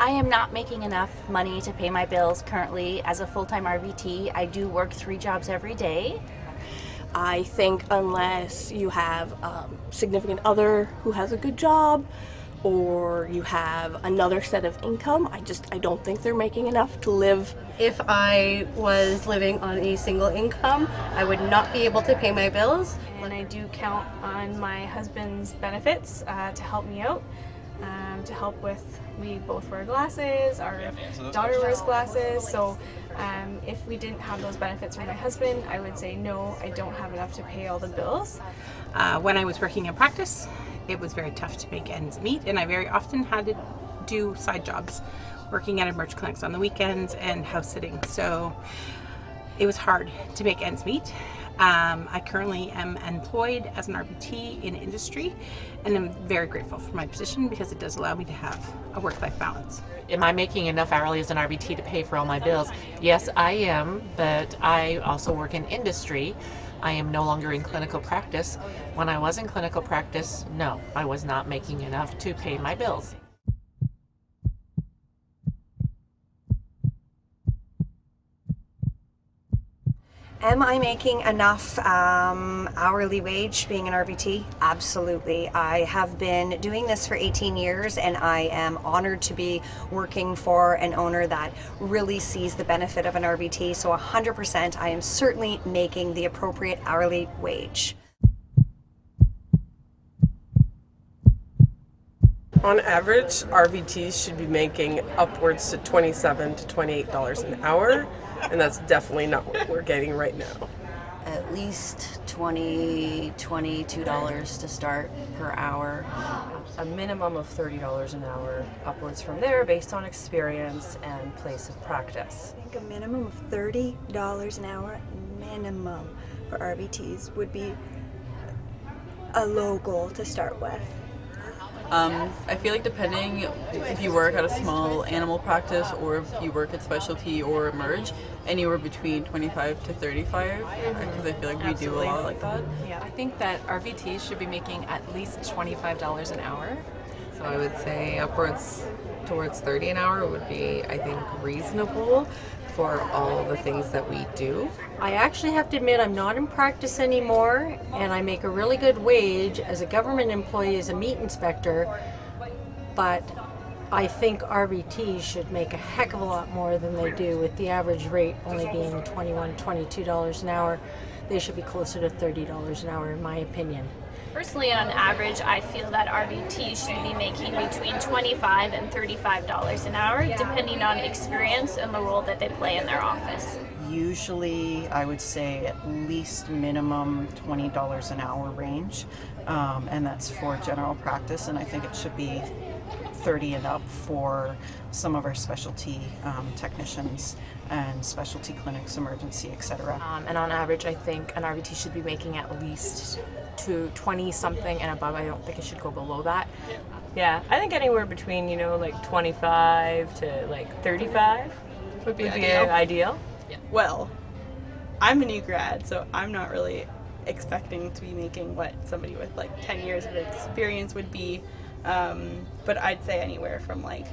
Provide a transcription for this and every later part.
I am not making enough money to pay my bills currently as a full-time RVT. I do work 3 jobs every day. I think unless you have a significant other who has a good job or you have another set of income, I don't think they're making enough to live. If I was living on a single income, I would not be able to pay my bills. And I do count on my husband's benefits to help me out, to help with, we both wear glasses, our daughter wears glasses, so if we didn't have those benefits from my husband, I would say no, I don't have enough to pay all the bills. When I was working in practice, it was very tough to make ends meet, and I very often had to do side jobs, working at emerge clinics on the weekends and house sitting. So it was hard to make ends meet. I currently am employed as an RVT in industry, and I'm very grateful for my position because it does allow me to have a work-life balance. Am I making enough hourly as an RVT to pay for all my bills? Yes, I am, but I also work in industry. I am no longer in clinical practice. When I was in clinical practice, no, I was not making enough to pay my bills. Am I making enough hourly wage being an RVT? Absolutely. I have been doing this for 18 years and I am honored to be working for an owner that really sees the benefit of an RVT. So 100% I am certainly making the appropriate hourly wage. On average, RVTs should be making upwards to $27 to $28 an hour, and that's definitely not what we're getting right now. At least $22 to start per hour. A minimum of $30 an hour, upwards from there based on experience and place of practice. I think a minimum of $30 an hour minimum for RVTs would be a low goal to start with. I feel like depending if you work at a small animal practice or if you work at specialty or emerge, anywhere between 25 to 35, because I feel like we do a lot like that. Yeah, I think that RVTs should be making at least $25 an hour. So I would say upwards towards 30 an hour would be, I think, reasonable for all the things that we do. I actually have to admit I'm not in practice anymore, and I make a really good wage as a government employee as a meat inspector, but I think RVTs should make a heck of a lot more than they do, with the average rate only being $21, $22 an hour. They should be closer to $30 an hour in my opinion. Personally, on average, I feel that RVTs should be making between $25 and $35 an hour, depending on experience and the role that they play in their office. Usually, I would say at least minimum $20 an hour range, and that's for general practice, and I think it should be 30 and up for some of our specialty technicians and specialty clinics, emergency, etc. And on average, I think an RVT should be making at least to 20 something and above. I don't think it should go below that. Yeah, I think anywhere between, like 25 to like 35 would be ideal. Yeah. Well, I'm a new grad, so I'm not really expecting to be making what somebody with like 10 years of experience would be, but I'd say anywhere from like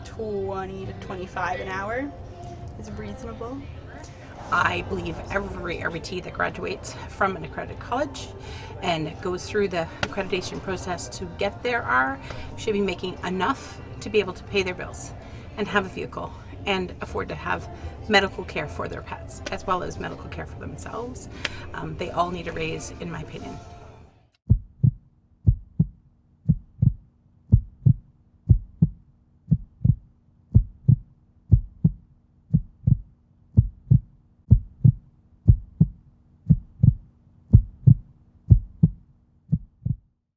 20 to 25 an hour is reasonable. I believe every RVT that graduates from an accredited college and goes through the accreditation process to get there should be making enough to be able to pay their bills and have a vehicle and afford to have medical care for their pets as well as medical care for themselves. They all need a raise, in my opinion.